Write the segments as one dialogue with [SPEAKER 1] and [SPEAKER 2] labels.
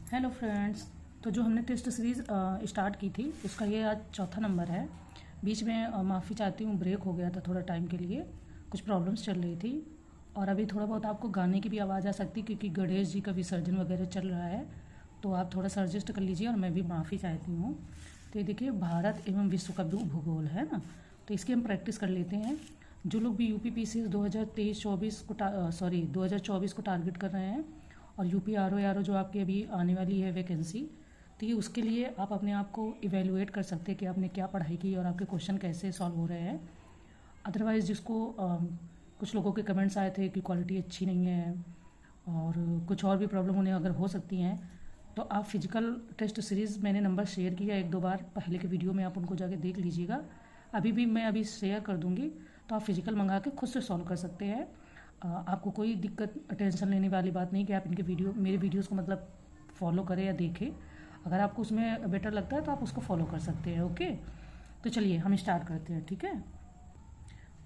[SPEAKER 1] Hello friends. तो जो हमने टेस्ट सीरीज़ स्टार्ट की थी उसका ये आज चौथा नंबर है। बीच में माफ़ी चाहती हूँ, ब्रेक हो गया था थोड़ा टाइम के लिए, कुछ प्रॉब्लम्स चल रही थी। और अभी थोड़ा बहुत आपको गाने की भी आवाज़ आ सकती क्योंकि गणेश जी का विसर्जन वगैरह चल रहा है, तो आप थोड़ा सा एडजस्ट कर लीजिए और मैं भी माफ़ी चाहती हूँ। तो ये देखिए, भारत एवं विश्व का भूगोल है ना, तो इसकी हम प्रैक्टिस कर लेते हैं। जो लोग भी UPPCS 2023-24 को 2024 को टारगेट कर रहे हैं और UP RO जो आपकी अभी आने वाली है वैकेंसी, तो ये उसके लिए आप अपने आप को इवेलुएट कर सकते हैं कि आपने क्या पढ़ाई की और आपके क्वेश्चन कैसे सॉल्व हो रहे हैं। अदरवाइज़ जिसको कुछ लोगों के कमेंट्स आए थे कि क्वालिटी अच्छी नहीं है और कुछ और भी प्रॉब्लम उन्हें अगर हो सकती हैं, तो आप फिजिकल टेस्ट सीरीज़ मैंने नंबर शेयर किया एक दो बार पहले के वीडियो में, आप उनको जाके देख लीजिएगा। अभी भी मैं अभी शेयर कर दूँगी, तो आप फिजिकल मंगा के खुद से सॉल्व कर सकते हैं। आपको कोई दिक्कत टेंशन लेने वाली बात नहीं कि आप मेरे वीडियोस को मतलब फॉलो करें या देखें। अगर आपको उसमें बेटर लगता है तो आप उसको फॉलो कर सकते हैं। ओके, तो चलिए हम स्टार्ट करते हैं। ठीक है,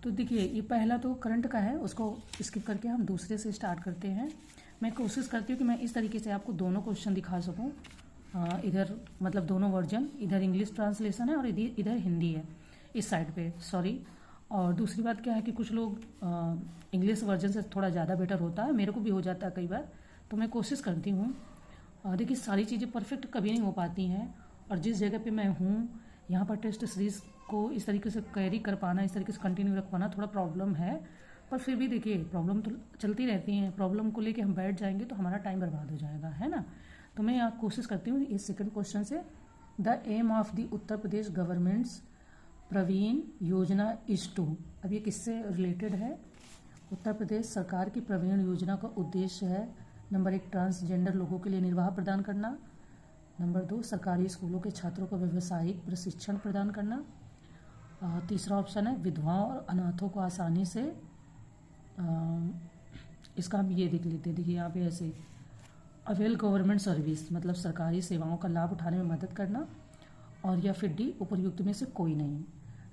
[SPEAKER 1] तो देखिए ये पहला तो करंट का है, उसको स्किप करके हम दूसरे से स्टार्ट करते हैं। मैं कोशिश करती हूँ कि मैं इस तरीके से आपको दोनों क्वेश्चन दिखा सकूँ। इधर मतलब दोनों वर्जन, इधर इंग्लिश ट्रांसलेशन है और इधर हिंदी है इस साइड पे, सॉरी। और दूसरी बात क्या है कि कुछ लोग इंग्लिश वर्जन से थोड़ा ज़्यादा बेटर होता है, मेरे को भी हो जाता है कई बार, तो मैं कोशिश करती हूँ। देखिए सारी चीज़ें परफेक्ट कभी नहीं हो पाती हैं, और जिस जगह पे मैं हूँ यहाँ पर टेस्ट सीरीज़ को इस तरीके से कैरी कर पाना, इस तरीके से कंटिन्यू रख पाना थोड़ा प्रॉब्लम है। पर फिर भी देखिए प्रॉब्लम तो चलती रहती हैं, प्रॉब्लम को लेके हम बैठ जाएंगे तो हमारा टाइम बर्बाद हो जाएगा, है ना। तो मैं यहाँ कोशिश करती हूँ इस सेकंड क्वेश्चन से, the aim of the Uttar Pradesh governments Praveen Yojana is to. अब ये किससे रिलेटेड है? उत्तर प्रदेश सरकार की प्रवीण योजना का उद्देश्य है, नंबर 1 ट्रांसजेंडर लोगों के लिए निर्वाह प्रदान करना, नंबर 2 सरकारी स्कूलों के छात्रों को व्यावसायिक प्रशिक्षण प्रदान करना, तीसरा ऑप्शन है विधवाओं और अनाथों को आसानी से इसका हम ये देख लेते हैं। देखिए यहाँ पे ऐसे अवेल गवर्नमेंट सर्विस मतलब सरकारी सेवाओं का लाभ उठाने में मदद करना, और या फिर डी उपर्युक्त में से कोई नहीं,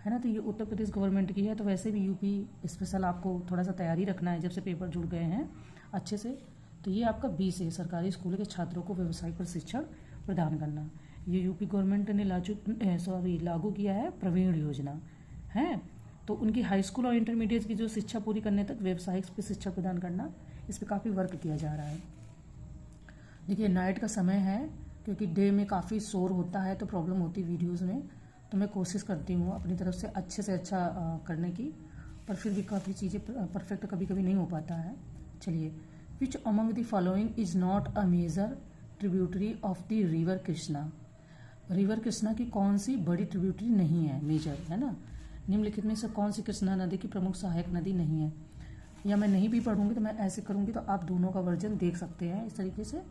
[SPEAKER 1] है ना। तो ये उत्तर प्रदेश गवर्नमेंट की है, तो वैसे भी यूपी स्पेशल आपको थोड़ा सा तैयारी रखना है जब से पेपर जुड़ गए हैं अच्छे से। तो ये आपका 20 है, सरकारी स्कूलों के छात्रों को व्यावसायिक प्रशिक्षण प्रदान करना। ये यूपी गवर्नमेंट ने लागू किया है प्रवीण योजना, है। तो उनकी हाई स्कूल और इंटरमीडिएट की जो शिक्षा पूरी करने तक व्यावसायिक प्रशिक्षण प्रदान करना, इस पर काफ़ी वर्क किया जा रहा है। देखिए नाइट का समय है, क्योंकि डे में काफ़ी शोर होता है तो प्रॉब्लम होती है वीडियोस में, तो मैं कोशिश करती हूँ अपनी तरफ से अच्छा करने की, पर फिर भी काफ़ी चीज़ें परफेक्ट कभी कभी नहीं हो पाता है। चलिए, which among the following is not a major tributary of the river Krishna. River Krishna की कौन सी बड़ी ट्रिब्यूटरी नहीं है, मेजर, है ना। निम्नलिखित में से कौन सी कृष्णा नदी की प्रमुख सहायक नदी नहीं है? या मैं नहीं भी पढ़ूंगी तो मैं ऐसे करूंगी तो आप दोनों का वर्जन देख सकते हैं इस तरीके से।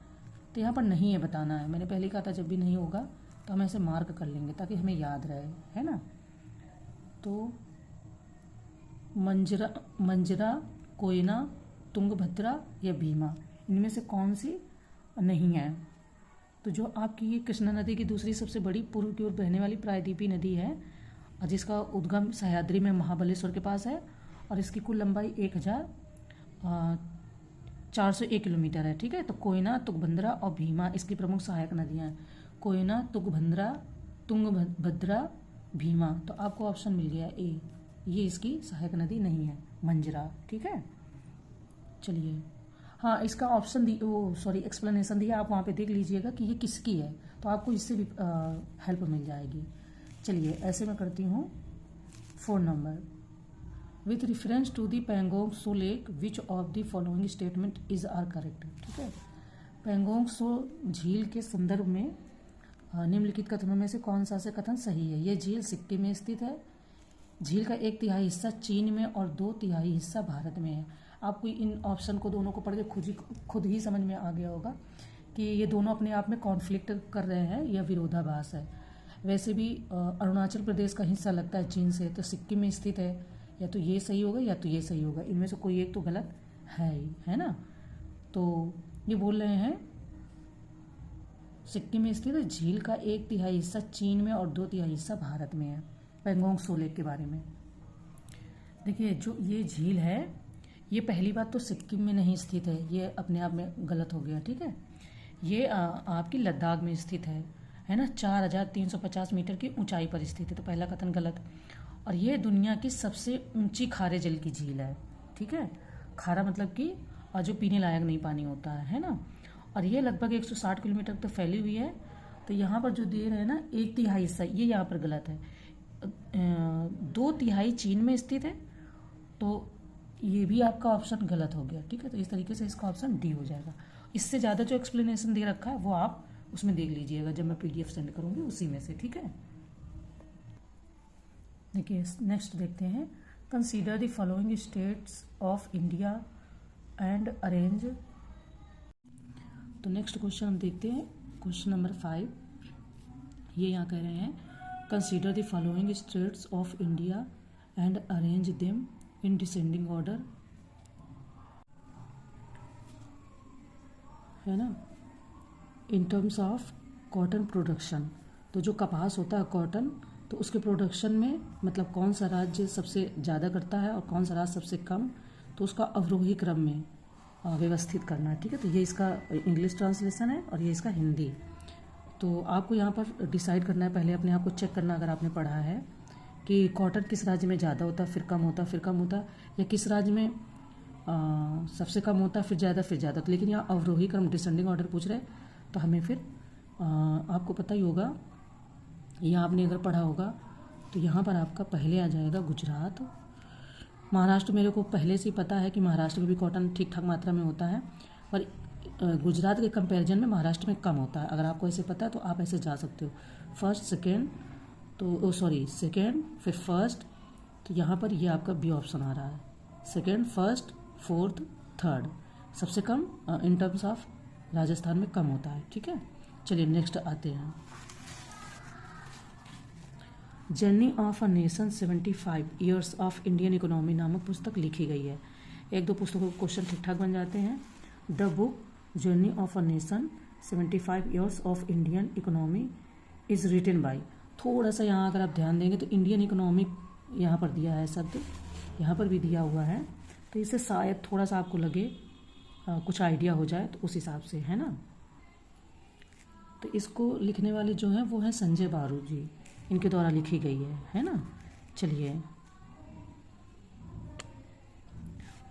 [SPEAKER 1] तो यहाँ पर नहीं है बताना है, मैंने पहले कहा था जब भी नहीं होगा तो हम ऐसे मार्क कर लेंगे ताकि हमें याद रहे, है ना। तो मंजरा, कोयना, तुंगभद्रा या भीमा, इनमें से कौन सी नहीं है? तो जो आपकी ये कृष्णा नदी की दूसरी सबसे बड़ी पूर्व की ओर बहने वाली प्रायद्वीपीय नदी है, जिसका उद्गम सह्याद्री में महाबलेश्वर के पास है, और इसकी कुल लंबाई 1401 किलोमीटर है। ठीक है, तो कोयना, तुंगभद्रा और भीमा इसकी प्रमुख सहायक नदियां हैं। कोयना, तुंगभद्रा, भीमा। तो आपको ऑप्शन मिल गया ए, ये इसकी सहायक नदी नहीं है, मंजरा। ठीक है, चलिए, हाँ इसका ऑप्शन एक्सप्लेनेशन दिया, आप वहाँ पे देख लीजिएगा कि ये किसकी है, तो आपको इससे भी हेल्प मिल जाएगी। चलिए ऐसे मैं करती हूँ 4 number, with reference to the Pangong Tso lake which of the following statement is are correct. ठीक है, पेंगोंग सो झील के संदर्भ में निम्नलिखित कथनों में से कौन सा से कथन सही है? ये झील सिक्किम में स्थित है, झील का 1/3 हिस्सा चीन में और 2/3 हिस्सा भारत में है। आपको इन ऑप्शन को दोनों को पढ़ के खुद ही समझ में आ गया होगा कि ये दोनों अपने आप में कॉन्फ्लिक्ट कर रहे हैं या विरोधाभास है। वैसे भी अरुणाचल प्रदेश का हिस्सा लगता है चीन से, तो सिक्किम में स्थित है, या तो ये सही होगा या तो ये सही होगा, इनमें से कोई एक तो गलत है ही, है ना। तो ये बोल रहे हैं सिक्किम में स्थित है, झील का 1/3 हिस्सा चीन में और 2/3 हिस्सा भारत में है। पेंगोंग सो लेक के बारे में देखिए, जो ये झील है ये पहली बात तो सिक्किम में नहीं स्थित है, ये अपने आप में गलत हो गया। ठीक है, ये आपकी लद्दाख में स्थित है ना। 4,350 मीटर की ऊंचाई पर स्थित है, तो पहला कथन गलत। और ये दुनिया की सबसे ऊंची खारे जल की झील है, ठीक है। खारा मतलब कि जो पीने लायक नहीं पानी होता है ना। और ये लगभग 160 किलोमीटर तक फैली हुई है। तो यहाँ पर जो दे रहे हैं ना 1/3 हिस्सा, ये यहाँ पर गलत है। 2/3 चीन में स्थित है, तो ये भी आपका ऑप्शन गलत हो गया, ठीक है। तो इस तरीके से इसका ऑप्शन डी हो जाएगा। इससे ज़्यादा जो एक्सप्लेनेशन दे रखा है वो आप उसमें देख लीजिएगा, जब मैं PDF सेंड करूँगी उसी में से, ठीक है। देखिए नेक्स्ट देखते हैं, consider the following states of India and arrange. तो नेक्स्ट क्वेश्चन हम देखते हैं, क्वेश्चन नंबर 5। ये यहाँ कह रहे हैं, consider the following states of India and arrange them in descending order, है ना। In terms of cotton production, तो जो कपास होता है कॉटन, तो उसके प्रोडक्शन में मतलब कौन सा राज्य सबसे ज़्यादा करता है और कौन सा राज्य सबसे कम, तो उसका अवरोही क्रम में व्यवस्थित करना है, ठीक है। तो ये इसका इंग्लिश ट्रांसलेशन है और ये इसका हिंदी। तो आपको यहाँ पर डिसाइड करना है, पहले अपने आप को चेक करना, अगर आपने पढ़ा है कि कॉटन किस राज्य में ज़्यादा होता है फिर कम होता है फिर कम होता है, या किस राज्य में सबसे कम होता है फिर ज़्यादा। तो लेकिन यहाँ अवरोही क्रम डिसेंडिंग ऑर्डर पूछ रहे हैं, तो हमें फिर आपको पता ही होगा, यहाँ आपने अगर पढ़ा होगा तो यहाँ पर आपका पहले आ जाएगा गुजरात। महाराष्ट्र मेरे को पहले से ही पता है कि महाराष्ट्र में भी कॉटन ठीक ठाक मात्रा में होता है, पर गुजरात के कंपैरिजन में महाराष्ट्र में कम होता है। अगर आपको ऐसे पता है तो आप ऐसे जा सकते हो, फर्स्ट सेकेंड, तो सेकेंड फिर फर्स्ट। तो यहाँ पर ये आपका बी ऑप्शन आ रहा है, सेकेंड फर्स्ट फोर्थ थर्ड। सबसे कम इन टर्म्स ऑफ राजस्थान में कम होता है, ठीक है। चलिए नेक्स्ट आते हैं, journey of a nation 75 years of Indian economy नामक पुस्तक लिखी गई है। एक दो पुस्तकों के क्वेश्चन ठीक ठाक बन जाते हैं। The book journey of a nation 75 years of Indian economy is written by. थोड़ा सा यहाँ अगर आप ध्यान देंगे तो इंडियन इकोनॉमिक यहाँ पर दिया है शब्द, यहाँ पर भी दिया हुआ है, तो इससे शायद थोड़ा सा आपको लगे कुछ आइडिया हो जाए, तो उस हिसाब से, है ना। तो इसको लिखने वाले जो हैं वो हैं संजय बारू जी, इनके द्वारा लिखी गई है ना। चलिए,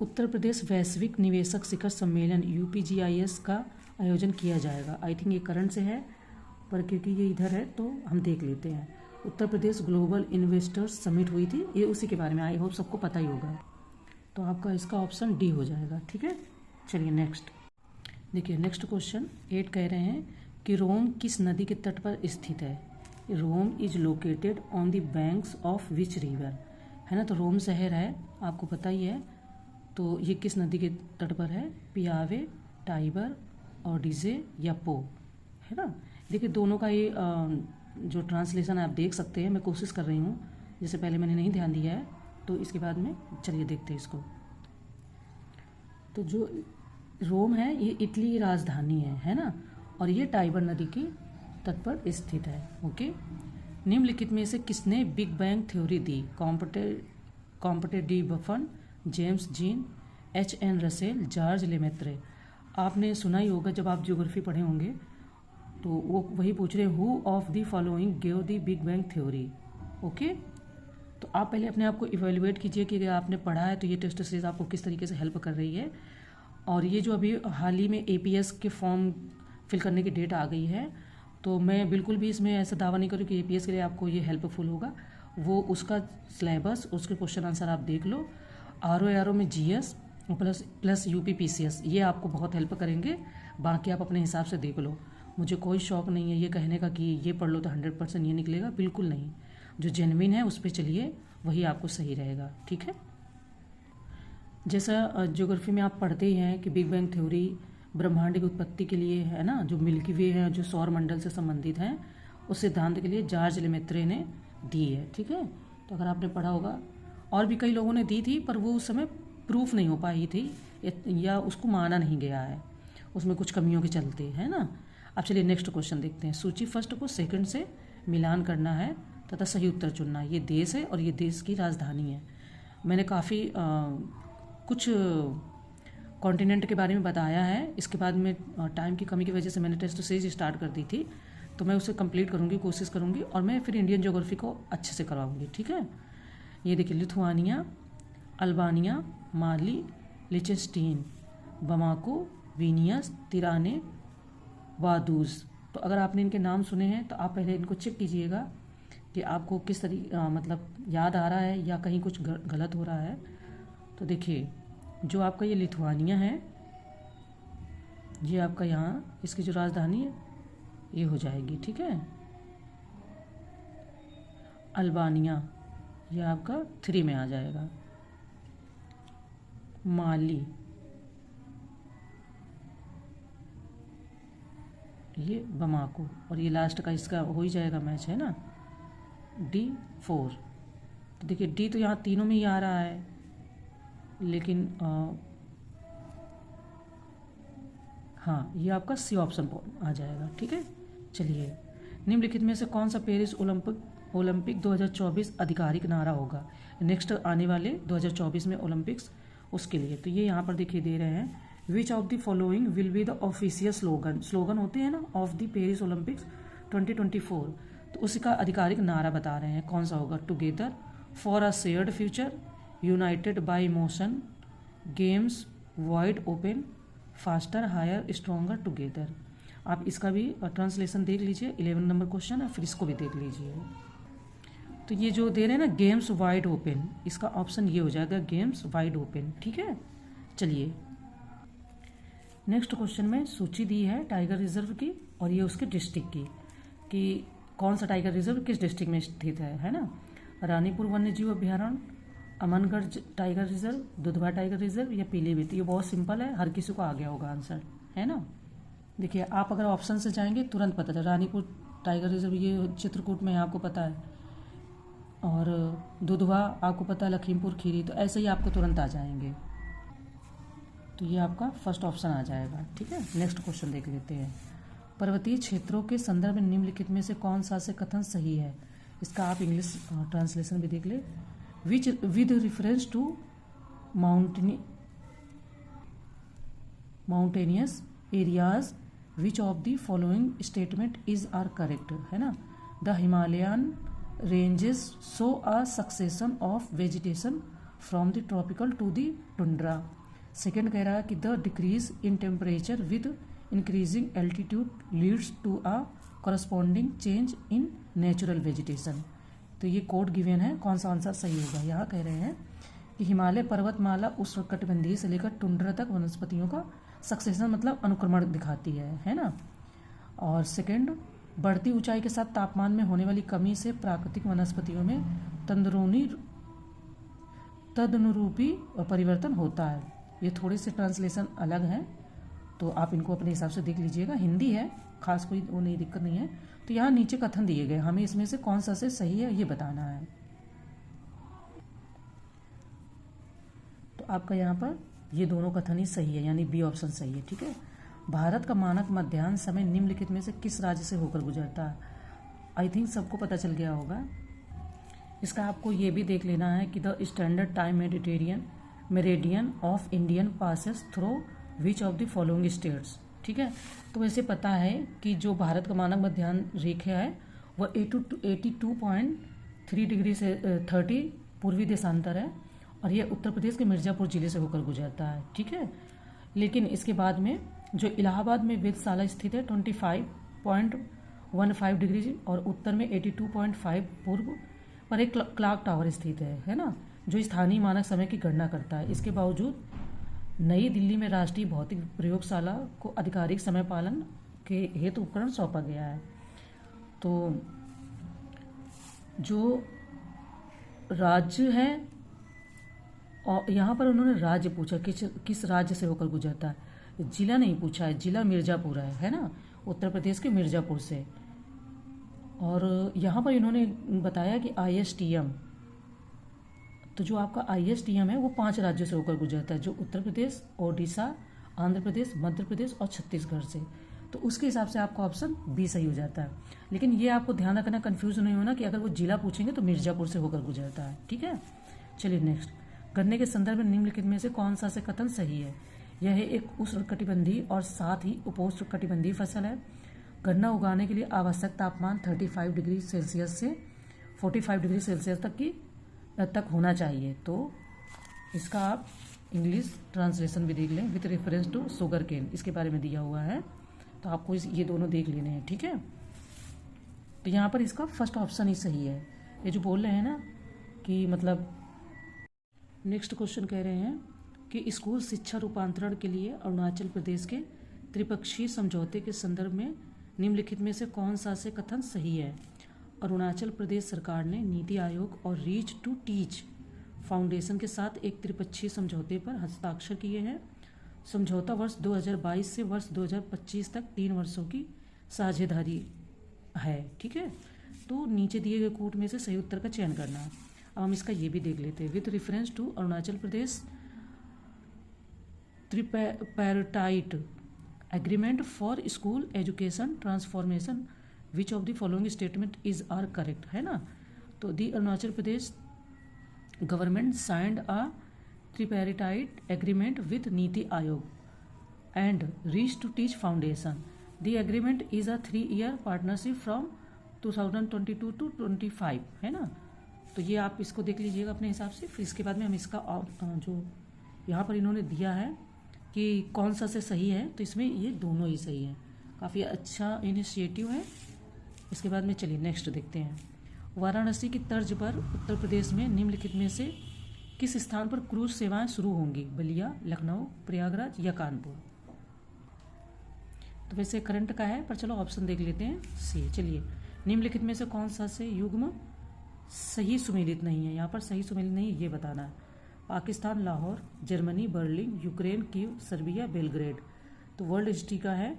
[SPEAKER 1] उत्तर प्रदेश वैश्विक निवेशक शिखर सम्मेलन UPGIS का आयोजन किया जाएगा। आई थिंक ये करंट से है, पर क्योंकि ये इधर है तो हम देख लेते हैं। Uttar Pradesh global investors summit हुई थी, ये उसी के बारे में, आई होप सबको पता ही होगा। तो आपका इसका ऑप्शन डी हो जाएगा, ठीक है। चलिए नेक्स्ट देखिए, नेक्स्ट क्वेश्चन 8 कह रहे हैं कि रोम किस नदी के तट पर स्थित है। Rome is located on the banks of which river, है ना। तो रोम शहर है, आपको पता ही है, तो ये किस नदी के तट पर है, पियावे, टाइबर, ओडिसे या पो, है ना। देखिए दोनों का ये जो ट्रांसलेशन है आप देख सकते हैं, मैं कोशिश कर रही हूँ, जैसे पहले मैंने नहीं ध्यान दिया है, तो इसके बाद में चलिए देखते हैं इसको। तो जो रोम है ये इटली की राजधानी है ना, और ये टाइबर नदी के तट पर स्थित है, ओके। निम्नलिखित में से किसने बिग बैंग थ्योरी दी। Comte de Buffon, James Jean, HN Russell, George Lemaitre. आपने सुना ही होगा जब आप ज्योग्राफी पढ़े होंगे, तो वो वही पूछ रहे हैं, who of the following give the big bang theory, okay. तो आप पहले अपने आप को इवेल्युएट कीजिए कि अगर आपने पढ़ा है तो ये टेस्ट सीरीज आपको किस तरीके से हेल्प कर रही है। और ये जो अभी हाल ही में APS के फॉर्म फिल करने की डेट आ गई है, तो मैं बिल्कुल भी इसमें ऐसा दावा नहीं करूँ कि APS के लिए आपको ये हेल्पफुल होगा। वो उसका सिलेबस, उसके क्वेश्चन आंसर आप देख लो। RO में GS प्लस UP PCS, ये आपको बहुत हेल्प करेंगे। बाकी आप अपने हिसाब से देख लो। मुझे कोई शौक नहीं है ये कहने का कि ये पढ़ लो तो 100% ये निकलेगा, बिल्कुल नहीं। जो जेन्युइन है उस पर चलिए, वही आपको सही रहेगा, ठीक है। जैसा ज्योग्राफी में आप पढ़ते ही हैं कि बिग बैंग थ्योरी ब्रह्मांड की उत्पत्ति के लिए, है ना, जो मिल्की वे है, जो सौर मंडल से संबंधित हैं, उस सिद्धांत के लिए जॉर्ज लेमेत्रे ने दी है, ठीक है। तो अगर आपने पढ़ा होगा, और भी कई लोगों ने दी थी, पर वो उस समय प्रूफ नहीं हो पाई थी या उसको माना नहीं गया है, उसमें कुछ कमियों के चलते, है ना। अब चलिए नेक्स्ट क्वेश्चन देखते हैं। सूची फर्स्ट को सेकंड से मिलान करना है तथा सही उत्तर चुनना है। ये देश है और ये देश की राजधानी है। मैंने काफ़ी कुछ कॉन्टिनेंट के बारे में बताया है। इसके बाद में टाइम की कमी की वजह से मैंने टेस्ट सीरीज स्टार्ट कर दी थी, तो मैं उसे कंप्लीट करूँगी, कोशिश करूँगी, और मैं फिर इंडियन ज्योग्राफी को अच्छे से करवाऊँगी। ठीक है, ये देखिए, लिथुआनिया, अल्बानिया, माली, लिचेस्टीन, बमाको, विनियस, तिराने, वादूज। तो अगर आपने इनके नाम सुने हैं तो आप पहले इनको चेक कीजिएगा कि आपको किस मतलब याद आ रहा है या कहीं कुछ गलत हो रहा है। तो देखिए, जो आपका ये लिथुआनिया है, ये आपका यहाँ इसकी जो राजधानी है ये हो जाएगी। ठीक है, अल्बानिया ये आपका 3 में आ जाएगा। माली ये बमाको, और ये लास्ट का इसका हो ही जाएगा मैच, है ना, D4। तो देखिए डी तो यहाँ तीनों में ही आ रहा है, लेकिन हाँ, ये आपका सी ऑप्शन आ जाएगा। ठीक है, चलिए, निम्नलिखित में से कौन सा पेरिस ओलंपिक 2024 आधिकारिक नारा होगा नेक्स्ट आने वाले 2024 में ओलंपिक्स, उसके लिए। तो ये यहाँ पर देखिए दे रहे हैं, विच of the following will be the official slogan होते हैं ना ऑफ द पेरिस ओलंपिक्स 2024, तो उसी का आधिकारिक नारा बता रहे हैं कौन सा होगा। Together, for a shared future, united by emotion, games wide open, faster higher stronger together. आप इसका भी ट्रांसलेशन देख लीजिए, 11 नंबर क्वेश्चन है, फिर इसको भी देख लीजिए। तो ये जो दे रहे हैं ना गेम्स वाइड ओपन, इसका ऑप्शन ये हो जाएगा गेम्स वाइड ओपन। ठीक है, चलिए नेक्स्ट क्वेश्चन में सूची दी है टाइगर रिजर्व की, और ये उसके डिस्ट्रिक्ट की, कि कौन सा टाइगर रिजर्व किस डिस्ट्रिक्ट में स्थित है ना। रानीपुर वन्यजीव अभ्यारण्य, Amangarh tiger reserve, Dudhwa tiger reserve या पीलीभीत। ये बहुत सिंपल है, हर किसी को आ गया होगा आंसर, है ना। देखिए, आप अगर ऑप्शन से जाएंगे तुरंत पता चले, रानीपुर टाइगर रिजर्व ये चित्रकूट में है, आपको पता है, और दुधवा आपको पता है लखीमपुर खीरी, तो ऐसे ही आपको तुरंत आ जाएंगे। तो ये आपका फर्स्ट ऑप्शन आ जाएगा। ठीक है, नेक्स्ट क्वेश्चन देख लेते हैं। पर्वतीय क्षेत्रों के संदर्भ में निम्नलिखित में से कौन सा से कथन सही है, इसका आप इंग्लिश ट्रांसलेशन भी देख ले। Which with reference to mountainous areas which of the following statement is are correct, है ना। The Himalayan ranges show a succession of vegetation from the tropical to the tundra. Second कह रहा है कि the decrease in temperature with increasing altitude leads to a corresponding change in natural vegetation. तो ये code given है, कौन सा answer सही होगा। यहाँ कह रहे हैं कि हिमालय पर्वतमाला उष्णकटिबंधीय से लेकर टुंड्रा तक वनस्पतियों का सक्सेशन मतलब अनुक्रमण दिखाती है ना। और सेकंड, बढ़ती ऊंचाई के साथ तापमान में होने वाली कमी से प्राकृतिक वनस्पतियों में तदनुरूपी परिवर्तन होता है। ये थोड़े से ट्रांसलेशन अलग हैं, तो आप इनको अपने हिसाब से देख लीजिएगा। हिंदी है, खास कोई वो नहीं, दिक्कत नहीं है। तो यहाँ नीचे कथन दिए गए, हमें इसमें से कौन सा से सही है ये बताना है। तो आपका यहाँ पर ये दोनों कथन ही सही है, यानी बी ऑप्शन सही है। ठीक है, भारत का मानक मध्याह्न समय निम्नलिखित में से किस राज्य से होकर गुजरता है। आई थिंक सबको पता चल गया होगा। इसका आपको ये भी देख लेना है कि the standard time meridian of Indian passes through which of the following states. ठीक है, तो वैसे पता है कि जो भारत का मानक मध्याह्न रेखा है वह 82.3 डिग्री से 30 पूर्वी देशांतर है, और यह उत्तर प्रदेश के मिर्ज़ापुर जिले से होकर गुजरता है। ठीक है, लेकिन इसके बाद में जो इलाहाबाद में वेधशाला स्थित है 25.15 डिग्री और उत्तर में 82.5 पूर्व पर एक क्लॉक टावर स्थित है ना, जो स्थानीय मानक समय की गणना करता है। इसके बावजूद नई दिल्ली में राष्ट्रीय भौतिक प्रयोगशाला को आधिकारिक समय पालन के हेतु उपकरण सौंपा गया है। तो जो राज्य है, और यहाँ पर उन्होंने राज्य पूछा किस राज्य से होकर गुजरता है, जिला नहीं पूछा है। जिला मिर्ज़ापुर है ना, उत्तर प्रदेश के मिर्ज़ापुर से। और यहाँ पर इन्होंने बताया कि ISTM, तो जो आपका ISTM है वो 5 राज्यों से होकर गुजरता है, जो उत्तर प्रदेश, ओडिशा, आंध्र प्रदेश, मध्य प्रदेश और छत्तीसगढ़ से। तो उसके हिसाब से आपका ऑप्शन बी सही हो जाता है। लेकिन ये आपको ध्यान रखना, कंफ्यूज नहीं होना कि अगर वो जिला पूछेंगे तो मिर्ज़ापुर से होकर गुजरता है। ठीक है, चलिए नेक्स्ट, गन्ने के संदर्भ में निम्नलिखित में से कौन सा से कथन सही है। यह एक उष्णकटिबंधीय और साथ ही उपोष्णकटिबंधीय फसल है। गन्ना उगाने के लिए आवश्यक तापमान 35 डिग्री सेल्सियस से 45 डिग्री सेल्सियस तक होना चाहिए। तो इसका आप इंग्लिश ट्रांसलेशन भी देख लें with reference to sugarcane, इसके बारे में दिया हुआ है, तो आपको ये दोनों देख लेने हैं, ठीक है। तो यहाँ पर इसका फर्स्ट ऑप्शन ही सही है। ये जो बोल रहे हैं ना कि मतलब नेक्स्ट क्वेश्चन कह रहे हैं कि स्कूल शिक्षा रूपांतरण के लिए अरुणाचल प्रदेश के त्रिपक्षीय समझौते के संदर्भ में निम्नलिखित में से कौन सा से कथन सही है। अरुणाचल प्रदेश सरकार ने नीति आयोग और रीच टू टीच फाउंडेशन के साथ एक त्रिपक्षीय समझौते पर हस्ताक्षर किए हैं। समझौता वर्ष 2022 से वर्ष 2025 तक 3 वर्षों की साझेदारी है, ठीक है। तो नीचे दिए गए कोट में से सही उत्तर का चयन करना। अब हम इसका ये भी देख लेते हैं। With reference to Arunachal Pradesh tripartite agreement for school education transformation which of the following statement is are correct, है ना। तो the Arunachal Pradesh government signed a tripartite agreement with Niti Aayog and Reach to Teach Foundation. The agreement is a 3-year partnership from 2022 to 25, है ना। तो ये आप इसको देख लीजिएगा अपने हिसाब से। फिर इसके बाद में हम इसका जो यहाँ पर इन्होंने दिया है कि कौन सा से सही है, तो इसमें ये दोनों ही सही है। काफ़ी अच्छा इनिशिएटिव है। इसके बाद में चलिए नेक्स्ट देखते हैं। वाराणसी की तर्ज पर उत्तर प्रदेश में निम्नलिखित में से किस स्थान पर क्रूज सेवाएं शुरू होंगी। बलिया, लखनऊ, प्रयागराज या कानपुर। तो वैसे करंट का है, पर चलो ऑप्शन देख लेते हैं सी। चलिए, निम्नलिखित में से कौन सा से युग्म सही सुमेलित नहीं है। यहाँ पर सही सुमेलित नहीं है ये बताना है। Pakistan Lahore, Germany Berlin, Ukraine Kyiv, Serbia Belgrade. तो वर्ल्ड हिस्ट्री का है,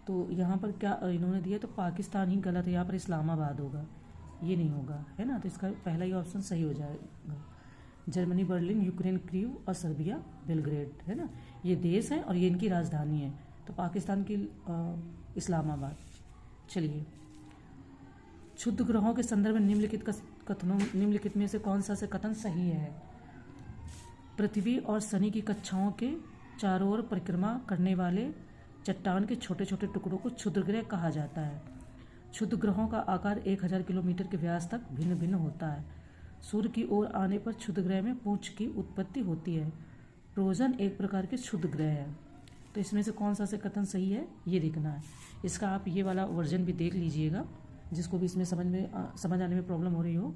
[SPEAKER 1] तो यहाँ पर क्या इन्होंने दिया, तो पाकिस्तान ही गलत है। यहाँ पर इस्लामाबाद होगा, ये नहीं होगा, है ना। तो इसका पहला ही ऑप्शन सही हो जाएगा। जर्मनी बर्लिन, यूक्रेन क्रीव और सर्बिया बेलग्रेड, है ना। ये देश है और ये इनकी राजधानी है। तो पाकिस्तान की इस्लामाबाद। चलिए, क्षुद्र ग्रहों के संदर्भ में निम्नलिखित में से कौन सा से कथन सही है। पृथ्वी और शनि की कक्षाओं के चारों ओर परिक्रमा करने वाले चट्टान के छोटे छोटे टुकड़ों को क्षुद्र ग्रह कहा जाता है। क्षुद्र ग्रहों का आकार 1000 किलोमीटर के व्यास तक भिन्न भिन्न होता है। सूर्य की ओर आने पर क्षुद्र ग्रह में पूंछ की उत्पत्ति होती है। ट्रोजन एक प्रकार के क्षुद्र ग्रह है। तो इसमें से कौन सा से कथन सही है ये देखना है। इसका आप ये वाला वर्जन भी देख लीजिएगा, जिसको भी इसमें समझ आने में प्रॉब्लम हो रही हो।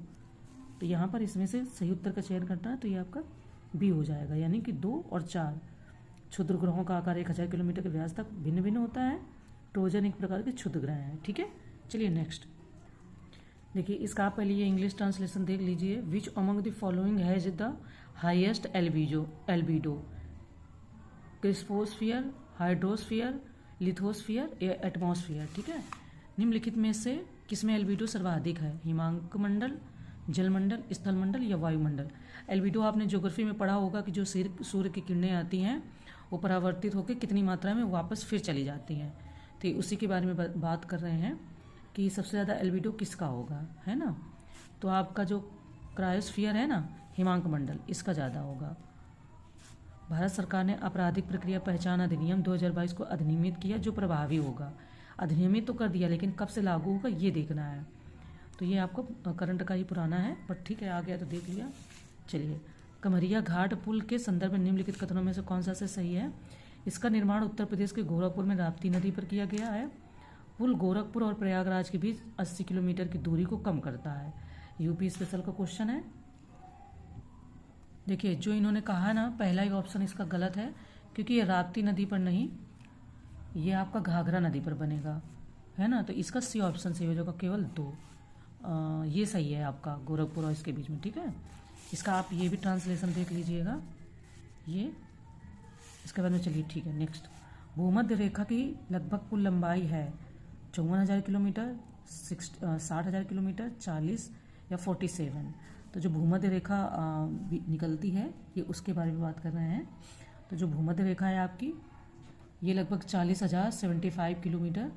[SPEAKER 1] तो यहाँ पर इसमें से सही उत्तर का चयन करना है, तो ये आपका बी हो जाएगा, यानी कि 2 और 4। क्षुद्र ग्रहों का आकार 1000 किलोमीटर के व्यास तक भिन्न भिन्न होता है। ट्रोजन एक प्रकार के क्षुद्र ग्रह है, ठीक है। चलिए नेक्स्ट देखिए, इसका आप पहले ये इंग्लिश ट्रांसलेशन देख लीजिए। Which among the following has the highest albedo, cryosphere, hydrosphere, lithosphere या एटमॉस्फियर, ठीक है। निम्नलिखित में से किसमें एल्बिडो सर्वाधिक है। हिमांक मंडल, जलमंडल, स्थलमंडल या वायुमंडल। एल्बिडो आपने ज्योग्राफी में पढ़ा होगा कि जो सूर्य की किरणें आती हैं वो परावर्तित होकर कितनी मात्रा में वापस फिर चली जाती हैं। तो उसी के बारे में बात कर रहे हैं कि सबसे ज़्यादा एल्बिडो किसका होगा, है ना। तो आपका जो क्रायोस्फीयर है ना, हिमांक मंडल, इसका ज़्यादा होगा। भारत सरकार ने आपराधिक प्रक्रिया पहचान अधिनियम 2022 को अधिनियमित किया, जो प्रभावी होगा। अधिनियमित तो कर दिया, लेकिन कब से लागू होगा ये देखना है। तो ये आपको करंट का ही पुराना है, पर ठीक है, आ गया तो देख लिया। चलिए, कमरिया घाट पुल के संदर्भ में निम्नलिखित कथनों में से कौन सा से सही है। इसका निर्माण उत्तर प्रदेश के गोरखपुर में राप्ती नदी पर किया गया है। पुल गोरखपुर और प्रयागराज के बीच 80 किलोमीटर की दूरी को कम करता है। यूपी स्पेशल का क्वेश्चन है। देखिए, जो इन्होंने कहा ना, पहला ही ऑप्शन इसका गलत है, क्योंकि ये राप्ती नदी पर नहीं, ये आपका घाघरा नदी पर बनेगा, है ना। तो इसका सी ऑप्शन सही हो जाएगा, केवल 2। ये सही है आपका, गोरखपुर और इसके बीच में, ठीक है। इसका आप ये भी ट्रांसलेशन देख लीजिएगा ये। इसके बाद में चलिए, ठीक है, नेक्स्ट। भूमध्य रेखा की लगभग कुल लंबाई है 54,000 किलोमीटर, 60,000 किलोमीटर, 40 या 47। तो जो भूमध्य रेखा निकलती है, ये उसके बारे में बात कर रहे हैं। तो जो भूमध्य रेखा है आपकी, ये लगभग 40,075 किलोमीटर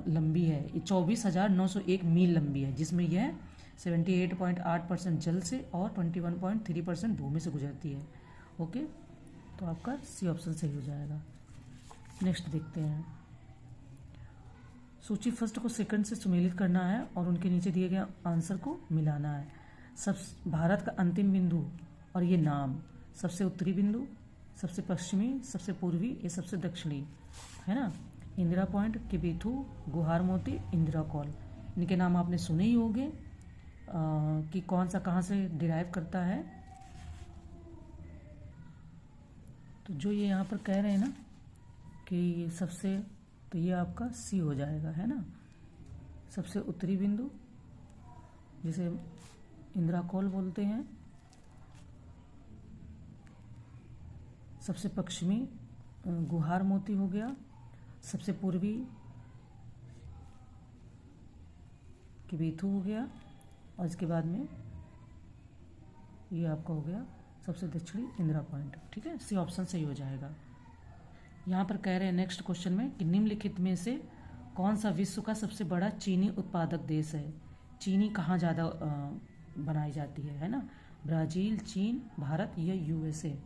[SPEAKER 1] लंबी है। ये 24,901 मील लंबी है, जिसमें यह 78.8% जल से और 21.3% भूमि से गुजरती है। ओके, तो आपका सी ऑप्शन सही हो जाएगा। नेक्स्ट देखते हैं। सूची फर्स्ट को सेकंड से सुमेलित करना है और उनके नीचे दिए गए आंसर को मिलाना है। सब भारत का अंतिम बिंदु और ये नाम, सबसे उत्तरी बिंदु, सबसे पश्चिमी, सबसे पूर्वी, ये सबसे दक्षिणी, है ना। इंदिरा पॉइंट, किबीथू, गुहार मोती, इंदिरा कॉल, इनके नाम आपने सुने ही होंगे कि कौन सा कहाँ से डिराइव करता है। तो जो ये यहाँ पर कह रहे हैं ना कि सबसे, तो ये आपका सी हो जाएगा, है ना। सबसे उत्तरी बिंदु जिसे इंदिरा कॉल बोलते हैं, सबसे पश्चिमी गुहार मोती हो गया, सबसे पूर्वी किबीथू हो गया, और इसके बाद में ये आपका हो गया सबसे दक्षिणी इंदिरा पॉइंट। ठीक है, सी ऑप्शन सही हो जाएगा। यहाँ पर कह रहे हैं नेक्स्ट क्वेश्चन में कि निम्नलिखित में से कौन सा विश्व का सबसे बड़ा चीनी उत्पादक देश है। चीनी कहाँ ज़्यादा बनाई जाती है ना। ब्राज़ील, चीन, भारत या यूएसए।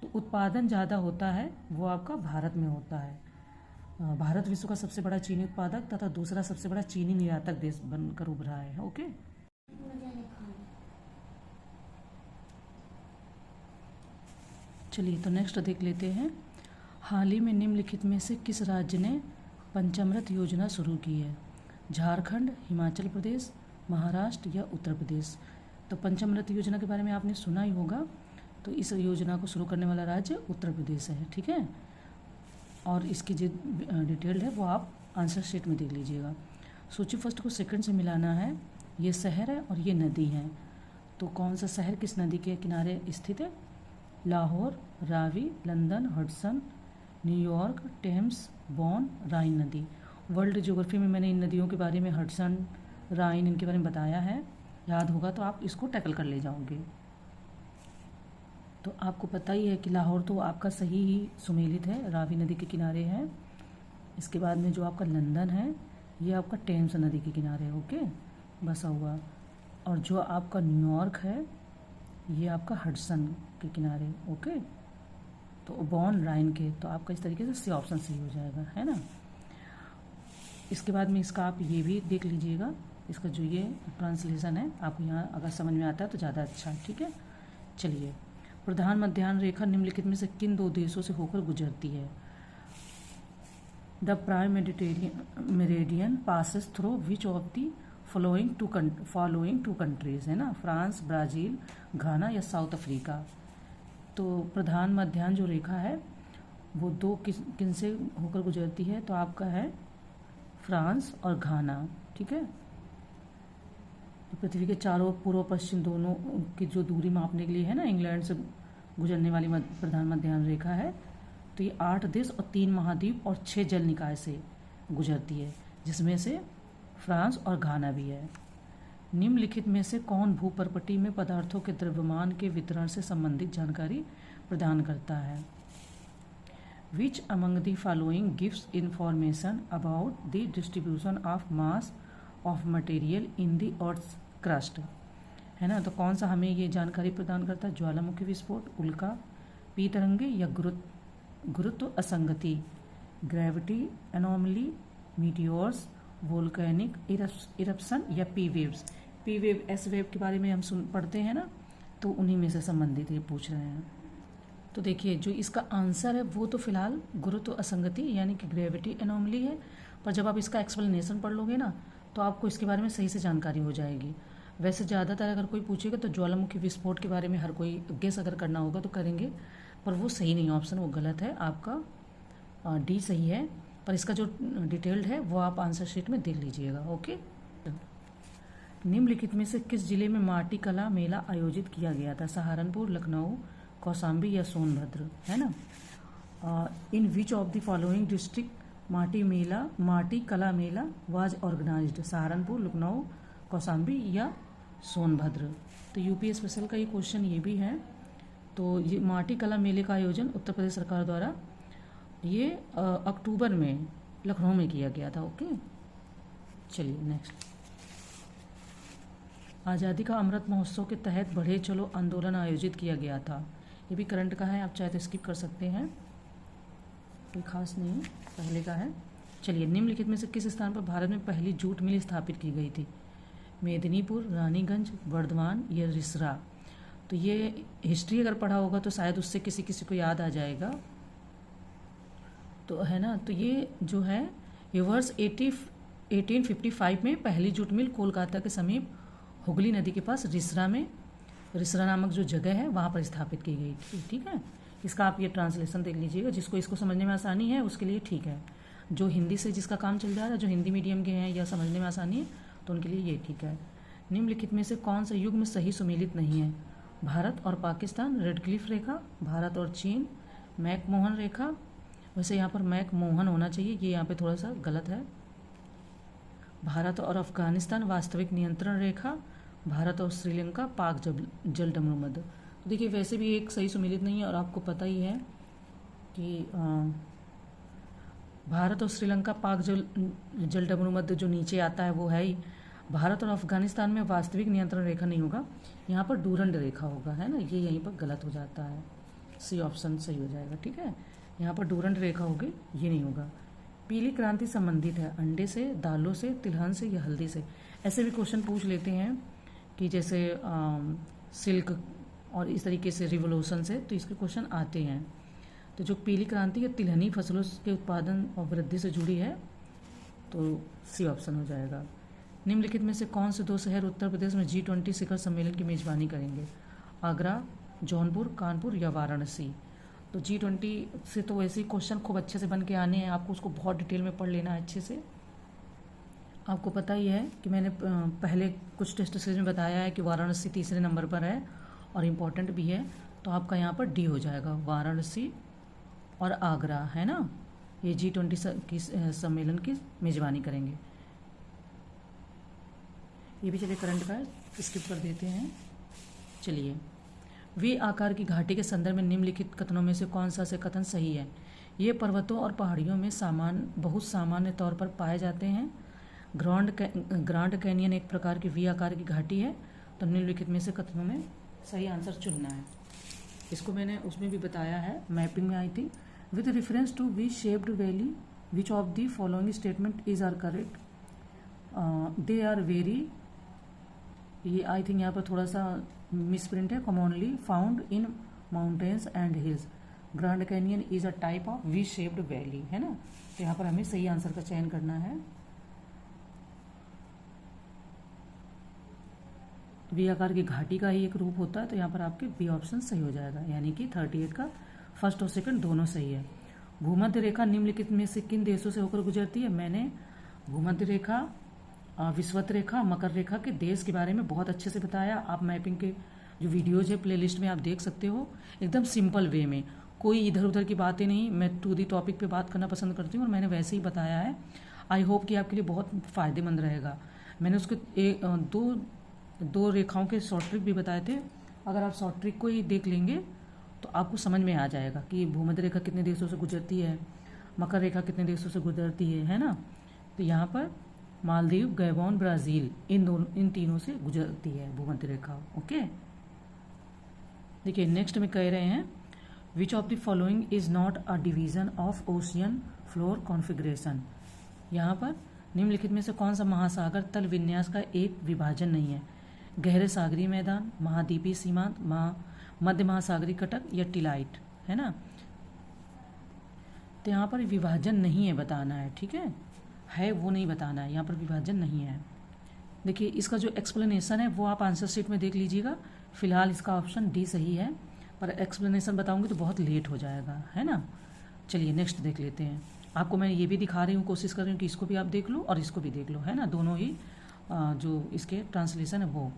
[SPEAKER 1] तो उत्पादन ज़्यादा होता है वो आपका भारत में होता है। भारत विश्व का सबसे बड़ा चीनी उत्पादक तथा दूसरा सबसे बड़ा चीनी निर्यातक देश बनकर उभरा है। ओके, चलिए तो नेक्स्ट देख लेते हैं। हाल ही में निम्नलिखित में से किस राज्य ने पंचामृत योजना शुरू की है। झारखंड, हिमाचल प्रदेश, महाराष्ट्र या उत्तर प्रदेश। तो पंचामृत योजना के बारे में आपने सुना ही होगा। तो इस योजना को शुरू करने वाला राज्य उत्तर प्रदेश है। ठीक है, और इसकी जो डिटेल्ड है वो आप आंसर शीट में देख लीजिएगा। सूची फर्स्ट को सेकंड से मिलाना है। ये शहर है और ये नदी है। तो कौन सा शहर किस नदी के किनारे स्थित है। Lahore, Ravi, London, Hudson, New York, Thames, Bonn, Rhine नदी। वर्ल्ड ज्योग्राफी में मैंने इन नदियों के बारे में, हडसन, राइन, इनके बारे में बताया है, याद होगा तो आप इसको टैकल कर ले जाओगे। तो आपको पता ही है कि लाहौर तो आपका सही ही सुमेलित है, रावी नदी के किनारे है। इसके बाद में जो आपका लंदन है ये आपका टेम्स नदी के किनारे है, ओके, बसा हुआ। और जो आपका न्यूयॉर्क है ये आपका हडसन के किनारे, ओके। तो बॉन राइन के, तो आपका इस तरीके से सी ऑप्शन सही हो जाएगा, है ना। इसके बाद में इसका आप ये भी देख लीजिएगा, इसका जो ये ट्रांसलेशन है आपको यहाँ अगर समझ में आता है तो ज़्यादा अच्छा है। ठीक है, चलिए। प्रधान मध्याह्न रेखा निम्नलिखित में से किन दो देशों से होकर गुजरती है। The prime meridian passes through which of the following two countries, है ना। फ्रांस, ब्राज़ील, घाना या साउथ अफ्रीका। तो प्रधान मध्याह्न जो रेखा है वो दो किन से होकर गुजरती है, तो आपका है फ्रांस और घाना। ठीक है, पृथ्वी के चारों पूर्व पश्चिम दोनों की जो दूरी मापने के लिए है ना, इंग्लैंड से गुजरने वाली प्रधान मध्याह्न रेखा है। तो ये 8 देश और 3 महाद्वीप और 6 जल निकाय से गुजरती है, जिसमें से फ्रांस और घाना भी है। निम्नलिखित में से कौन भूपर्पटी में पदार्थों के द्रव्यमान के वितरण से संबंधित जानकारी प्रदान करता है। Which among the following gives information about the distribution of mass of material in the earth's crust, है ना। तो कौन सा हमें ये जानकारी प्रदान करता है। ज्वालामुखी विस्फोट, उल्का, पी तरंगे या गुरुत्व असंगति, gravity anomaly, meteors, volcanic eruption या P waves. P wave, S wave के बारे में हम पढ़ते हैं ना, तो उन्हीं में से संबंधित ये पूछ रहे हैं। तो देखिए जो इसका आंसर है वो तो फिलहाल गुरुत्व असंगति यानी कि ग्रेविटी एनोमली है, पर जब आप इसका एक्सप्लेनेशन पढ़ लोगे ना तो आपको इसके बारे में सही से जानकारी हो जाएगी। वैसे ज़्यादातर अगर कोई पूछेगा तो ज्वालामुखी विस्फोट के बारे में हर कोई गेस अगर करना होगा तो करेंगे, पर वो सही नहीं, ऑप्शन वो गलत है। आपका डी सही है, पर इसका जो डिटेल्ड है वो आप आंसर शीट में देख लीजिएगा, ओके। निम्नलिखित में से किस जिले में माटी कला मेला आयोजित किया गया था। सहारनपुर, लखनऊ, कौशाम्बी या सोनभद्र, है ना। In which of the following district Mati Kala Mela was organized. Saharanpur, Lucknow, Kaushambi या सोनभद्र। तो यूपी स्पेशल का ये क्वेश्चन ये भी है। तो ये माटी कला मेले का आयोजन उत्तर प्रदेश सरकार द्वारा ये अक्टूबर में लखनऊ में किया गया था, ओके। चलिए नेक्स्ट। आज़ादी का अमृत महोत्सव के तहत बढ़े चलो आंदोलन आयोजित किया गया था। ये भी करंट का है, आप चाहे तो स्किप कर सकते हैं, कोई खास नहीं है, पहले का है। चलिए, निम्नलिखित में से किस स्थान पर भारत में पहली जूट मिल स्थापित की गई थी? मेदिनीपुर, रानीगंज, बर्धमान या रिसरा? तो ये हिस्ट्री अगर पढ़ा होगा तो शायद उससे किसी किसी को याद आ जाएगा, तो है ना। तो ये जो है ये वर्ष 1855 में पहली जूट मिल कोलकाता के समीप हुगली नदी के पास रिसरा में, रिसरा नामक जो जगह है वहाँ पर स्थापित की गई थी। ठीक है, इसका आप ये ट्रांसलेशन देख लीजिएगा, जिसको इसको समझने में आसानी है उसके लिए ठीक है। जो हिंदी से जिसका काम चल जा रहा है, जो हिंदी मीडियम के हैं या समझने में आसानी है, तो उनके लिए ये ठीक है। निम्नलिखित में से कौन सा युग में सही सुमेलित नहीं है? भारत और पाकिस्तान, रेडक्लिफ रेखा, भारत और चीन, मैकमोहन रेखा। वैसे यहाँ पर मैकमोहन होना चाहिए, ये यहाँ पे थोड़ा सा गलत है। भारत और अफगानिस्तान, वास्तविक नियंत्रण रेखा, भारत और श्रीलंका, पाक जलडमरूमध्य। तो देखिए, वैसे भी एक सही सुमेलित नहीं है, और आपको पता ही है कि भारत और श्रीलंका, पाक जलडमरूमध्य जो नीचे आता है वो है ही। भारत और अफगानिस्तान में वास्तविक नियंत्रण रेखा नहीं होगा, यहाँ पर डूरंड रेखा होगा, है ना। ये यहीं पर गलत हो जाता है, सी ऑप्शन सही हो जाएगा। ठीक है, यहाँ पर डूरंड रेखा होगी, ये नहीं होगा। पीली क्रांति संबंधित है अंडे से, दालों से, तिलहन से या हल्दी से? ऐसे भी क्वेश्चन पूछ लेते हैं कि जैसे सिल्क और इस तरीके से रिवोल्यूशन से, तो इसके क्वेश्चन आते हैं। तो जो पीली क्रांति है तिलहनी फसलों के उत्पादन और वृद्धि से जुड़ी है, तो सी ऑप्शन हो जाएगा। निम्नलिखित में से कौन से दो शहर उत्तर प्रदेश में G20 शिखर सम्मेलन की मेजबानी करेंगे? आगरा, जौनपुर, कानपुर या वाराणसी? तो G20 से तो वैसे ही क्वेश्चन खूब अच्छे से बन के आने हैं, आपको उसको बहुत डिटेल में पढ़ लेना है अच्छे से। आपको पता ही है कि मैंने पहले कुछ टेस्ट सीरीज में बताया है कि वाराणसी तीसरे नंबर पर है और इम्पोर्टेंट भी है, तो आपका यहाँ पर डी हो जाएगा, वाराणसी और आगरा, है ना। ये G20 की सम्मेलन की मेजबानी करेंगे। ये भी चलिए करंट का है, स्किप कर देते हैं। चलिए, वी आकार की घाटी के संदर्भ में निम्नलिखित कथनों में से कौन सा से कथन सही है? ये पर्वतों और पहाड़ियों में बहुत सामान्य तौर पर पाए जाते हैं। ग्रांड कैनियन एक प्रकार की वी आकार की घाटी है। तो निम्नलिखित में से कथनों में सही आंसर चुनना है। इसको मैंने उसमें भी बताया है, मैपिंग में आई थी। With reference to V shaped valley which of the following statement is are correct? They are very, ये आई थिंक यहाँ पर थोड़ा सा मिसप्रिंट है, commonly found in mountains and hills. Grand Canyon is a type of V shaped valley, है ना। तो यहाँ पर हमें सही आंसर का चयन करना है। वी आकार की घाटी का ही एक रूप होता है, तो यहाँ पर आपके बी ऑप्शन सही हो जाएगा, यानी कि 38 का फर्स्ट और सेकंड दोनों सही है। भूमध्य रेखा निम्नलिखित में से किन देशों से होकर गुजरती है? मैंने भूमध्य रेखा, विषुवत रेखा, मकर रेखा के देश के बारे में बहुत अच्छे से बताया। आप मैपिंग के जो वीडियोज है प्लेलिस्ट में आप देख सकते हो, एकदम सिंपल वे में, कोई इधर उधर की बातें नहीं। मैं टू दी टॉपिक पे बात करना पसंद करती हूँ और मैंने वैसे ही बताया है। आई होप कि आपके लिए बहुत फ़ायदेमंद रहेगा। मैंने उसके दो रेखाओं के शॉर्ट ट्रिक भी बताए थे। अगर आप शॉर्ट ट्रिक को ही देख लेंगे तो आपको समझ में आ जाएगा कि भूमध्य रेखा कितने देशों से गुजरती है, मकर रेखा कितने देशों से गुजरती है ना। तो यहाँ पर मालदीव, गैबोन, ब्राज़ील, इन तीनों से गुजरती है भूमध्य रेखा। ओके, देखिए नेक्स्ट में कह रहे हैं विच of the following is not a division of ocean floor configuration? यहाँ पर निम्नलिखित में से कौन सा महासागर तल विन्यास का एक विभाजन नहीं है? गहरे सागरीय मैदान, महाद्वीपीय सीमांत, मध्य महासागरीय कटक या टिलाइट, है ना। तो यहाँ पर विभाजन नहीं है बताना है, ठीक है वो नहीं बताना है, यहाँ पर विभाजन नहीं है। देखिए इसका जो एक्सप्लेनेशन है वो आप आंसर शीट में देख लीजिएगा। फिलहाल इसका ऑप्शन डी सही है, पर एक्सप्लेनेशन बताऊंगी तो बहुत लेट हो जाएगा, है ना। चलिए नेक्स्ट देख लेते हैं। आपको मैं ये भी दिखा रही हूँ, कोशिश कर रही हूँ कि इसको भी आप देख लो और इसको भी देख लो, है ना। दोनों ही जो इसके ट्रांसलेशन है वो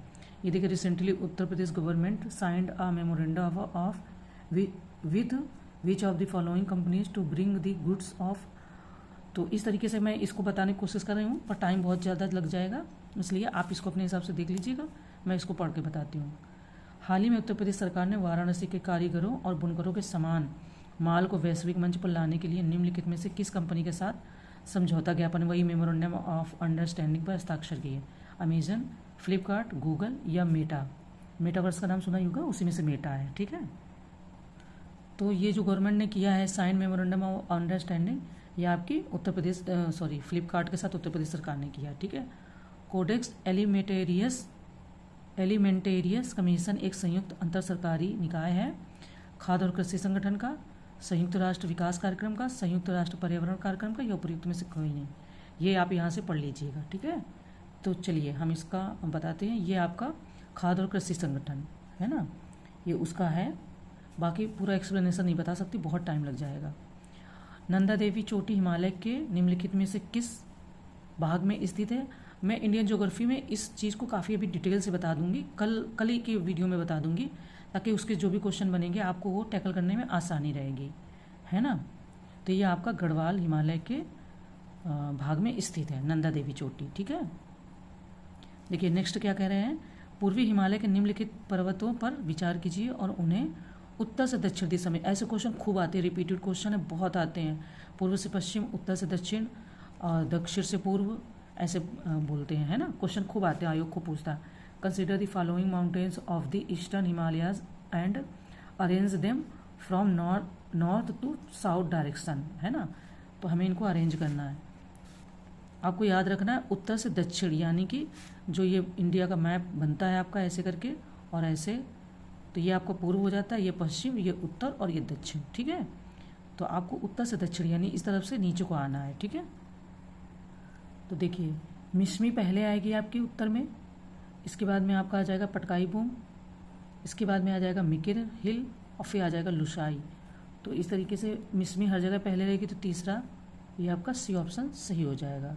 [SPEAKER 1] ये देखिए। Recently Uttar Pradesh government signed a memorandum of with which of the following companies to bring the goods of. तो इस तरीके से मैं इसको बताने की कोशिश कर रही हूँ, पर टाइम बहुत ज़्यादा लग जाएगा, इसलिए आप इसको अपने हिसाब से देख लीजिएगा। मैं इसको पढ़ के बताती हूँ। हाल ही में उत्तर प्रदेश सरकार ने वाराणसी के कारीगरों और बुनकरों के समान माल को वैश्विक मंच पर लाने के लिए निम्नलिखित में से किस कंपनी के साथ समझौता ज्ञापन वही मेमोरेंडम ऑफ अंडरस्टैंडिंग पर हस्ताक्षर किए? अमेजन, फ्लिपकार्ट, गूगल या मेटा? मेटावर्स का नाम सुना ही होगा, उसी में से मेटा है, ठीक है। तो ये जो गवर्नमेंट ने किया है साइन मेमोरेंडम ऑफ अंडरस्टैंडिंग, ये आपकी उत्तर प्रदेश फ्लिपकार्ट के साथ उत्तर प्रदेश सरकार ने किया, ठीक है। कोडेक्स एलिमेंटेरियस कमीशन एक संयुक्त अंतर सरकारी निकाय है खाद्य और कृषि संगठन का, संयुक्त राष्ट्र विकास कार्यक्रम का, संयुक्त राष्ट्र पर्यावरण कार्यक्रम का, या उपयुक्त में से कोई नहीं। ये आप यहाँ से पढ़ लीजिएगा, ठीक है। तो चलिए हम इसका बताते हैं। ये आपका खाद्य और कृषि संगठन है ना, ये उसका है। बाकी पूरा एक्सप्लेनेशन नहीं बता सकती, बहुत टाइम लग जाएगा। नंदा देवी चोटी हिमालय के निम्नलिखित में से किस भाग में स्थित है? मैं इंडियन ज्योग्राफी में इस चीज़ को काफ़ी अभी डिटेल से बता दूंगी, कल ही की वीडियो में बता दूंगी, ताकि उसके जो भी क्वेश्चन बनेंगे आपको वो टैकल करने में आसानी रहेगी, है ना। तो ये आपका गढ़वाल हिमालय के भाग में स्थित है नंदा देवी चोटी, ठीक है। देखिए नेक्स्ट क्या कह रहे हैं, पूर्वी हिमालय के निम्नलिखित पर्वतों पर विचार कीजिए और उन्हें उत्तर से दक्षिण दिशा में, ऐसे क्वेश्चन खूब आते हैं, रिपीटेड क्वेश्चन है, बहुत आते हैं। पूर्व से पश्चिम, उत्तर से दक्षिण, दक्षिण से पूर्व, ऐसे बोलते हैं, है ना। क्वेश्चन खूब आते हैं, आयोग को पूछता है। Consider the following mountains of the eastern Himalayas and arrange them from north to south direction, है ना। तो हमें इनको अरेंज करना है। आपको याद रखना है उत्तर से दक्षिण, यानी कि जो ये इंडिया का मैप बनता है आपका ऐसे करके और ऐसे, तो ये आपका पूर्व हो जाता है, ये पश्चिम, ये उत्तर और ये दक्षिण, ठीक है। तो आपको उत्तर से दक्षिण यानी इस तरफ से नीचे को आना है, ठीक है। तो देखिए मिश्मी पहले आएगी आपके उत्तर में, इसके बाद में आपका आ जाएगा पटकाई बूम, इसके बाद में आ जाएगा मिकिर हिल और फिर आ जाएगा लुसाई। तो इस तरीके से मिश्मी हर जगह पहले रहेगी, तो तीसरा ये आपका सी ऑप्शन सही हो जाएगा,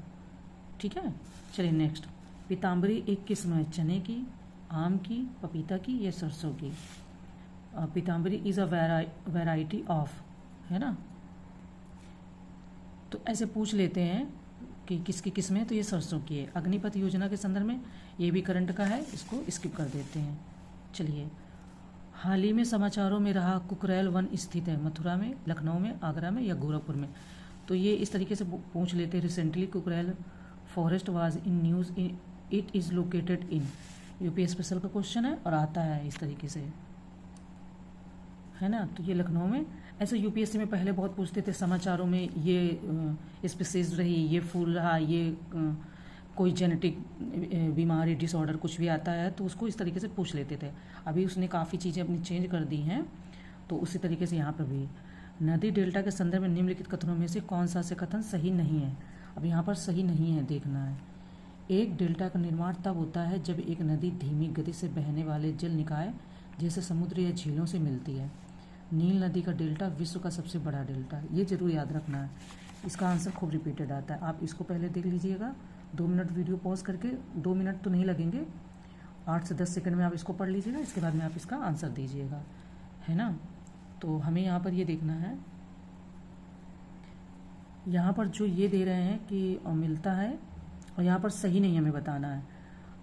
[SPEAKER 1] ठीक है। चलिए नेक्स्ट, पीताम्बरी एक किस्म है चने की, आम की, पपीता की या सरसों की? Pitambari is a variety of, है ना। तो ऐसे पूछ लेते हैं कि किसकी किस्म है, तो ये सरसों की है। अग्निपथ योजना के संदर्भ में ये भी करंट का है, इसको स्किप कर देते हैं। चलिए, हाल ही में समाचारों में रहा कुकरेल वन स्थित है मथुरा में, लखनऊ में, आगरा में या गोरखपुर में? तो ये इस तरीके से पूछ लेते हैं। Recently Kukrail forest was in news, it is located in, UP special का क्वेश्चन है और आता है इस तरीके से, है ना। तो ये लखनऊ में, ऐसे यूपीएससी में पहले बहुत पूछते थे समाचारों में, ये स्पीसीज रही, ये फूल रहा, ये कोई जेनेटिक बीमारी डिसऑर्डर कुछ भी आता है तो उसको इस तरीके से पूछ लेते थे। अभी उसने काफ़ी चीज़ें अपनी चेंज कर दी हैं, तो उसी तरीके से यहाँ पर भी। नदी डेल्टा के संदर्भ में निम्नलिखित कथनों में से कौन सा से कथन सही नहीं है? अब यहाँ पर सही नहीं है, देखना है। एक डेल्टा का निर्माण तब होता है जब एक नदी धीमी गति से बहने वाले जल निकाय जैसे समुद्र या झीलों से मिलती है। नील नदी का डेल्टा विश्व का सबसे बड़ा डेल्टा है, ये जरूर याद रखना है। इसका आंसर खूब रिपीटेड आता है, आप इसको पहले देख लीजिएगा। 2 मिनट वीडियो पॉज करके, 2 मिनट तो नहीं लगेंगे, 8 से 10 सेकंड में आप इसको पढ़ लीजिएगा, इसके बाद में आप इसका आंसर दीजिएगा, है ना। तो हमें यहाँ पर ये देखना है, यहाँ पर जो ये दे रहे हैं कि मिलता है और यहाँ पर सही नहीं हमें बताना है।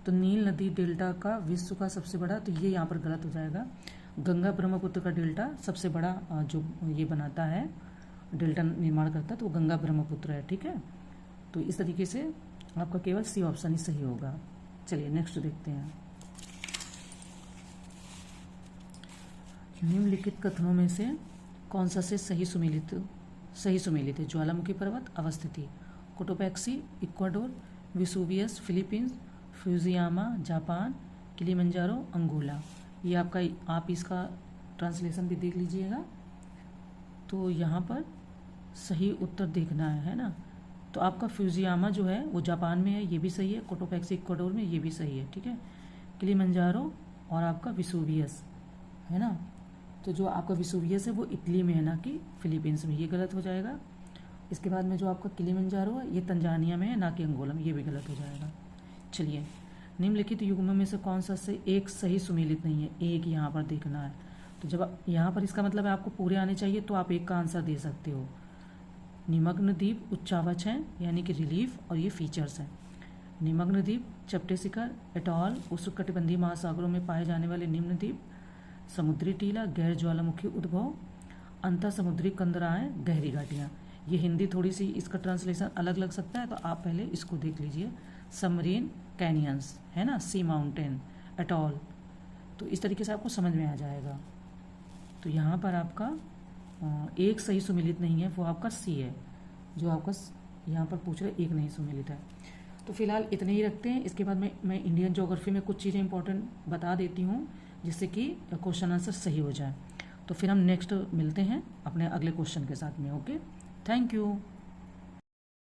[SPEAKER 1] तो नील नदी डेल्टा का विश्व का सबसे बड़ा, तो ये यहाँ पर गलत हो जाएगा। गंगा ब्रह्मपुत्र का डेल्टा सबसे बड़ा जो ये बनाता है, डेल्टा निर्माण करता है, तो वो गंगा ब्रह्मपुत्र है, ठीक है। तो इस तरीके से आपका केवल सी ऑप्शन ही सही होगा। चलिए नेक्स्ट देखते हैं। निम्नलिखित कथनों में से कौन सा से सही सुमेलित है? ज्वालामुखी पर्वत अवस्थिति, Cotopaxi Ecuador, Vesuvius Philippines, Fujiyama Japan, Kilimanjaro Angola. ये आपका, आप इसका ट्रांसलेशन भी देख लीजिएगा। तो यहाँ पर सही उत्तर देखना है ना। तो आपका फ्यूजियामा जो है वो जापान में है, ये भी सही है। कोटोपैक्सी इक्वाडोर में, ये भी सही है, ठीक है। किलिमंजारो और आपका विसुवियस, है ना। तो जो आपका विसुवियस है वो इटली में है, ना कि फिलीपींस में, ये गलत हो जाएगा। इसके बाद में जो आपका किलिमंजारो है ये तंजानिया में है, ना कि अंगोला में, ये भी गलत हो जाएगा। चलिए, निम्नलिखित युग्मों में से कौन सा से एक सही सुमेलित नहीं है? एक यहाँ पर देखना है। तो जब यहाँ पर इसका मतलब है आपको पूरे आने चाहिए, तो आप एक का आंसर दे सकते हो। निमग्न द्वीप उच्चावच हैं, यानी कि रिलीफ, और ये फीचर्स हैं। निमग्न द्वीप, चपटे शिखर, एटॉल, उष्णकटिबंधीय महासागरों में पाए जाने वाले निम्न द्वीप, समुद्री टीला, गैर ज्वालामुखी उद्भव, अंतर समुद्री कंदराएं, गहरी घाटियाँ। ये हिंदी थोड़ी सी इसका ट्रांसलेशन अलग लग सकता है, तो आप पहले इसको देख लीजिए। सबमरीन कैनियंस, है ना, सी माउंटेन, एटॉल। तो इस तरीके से आपको समझ में आ जाएगा। तो यहाँ पर आपका एक सही सुमेलित नहीं है, वो आपका सी है, जो आपका यहाँ पर पूछ रहे एक नहीं सुमेलित है। तो फिलहाल इतने ही रखते हैं। इसके बाद मैं इंडियन ज्योग्राफी में कुछ चीज़ें इंपॉर्टेंट बता देती हूँ जिससे कि क्वेश्चन आंसर सही हो जाए। तो फिर हम नेक्स्ट मिलते हैं अपने अगले क्वेश्चन के साथ में। Okay, thank you.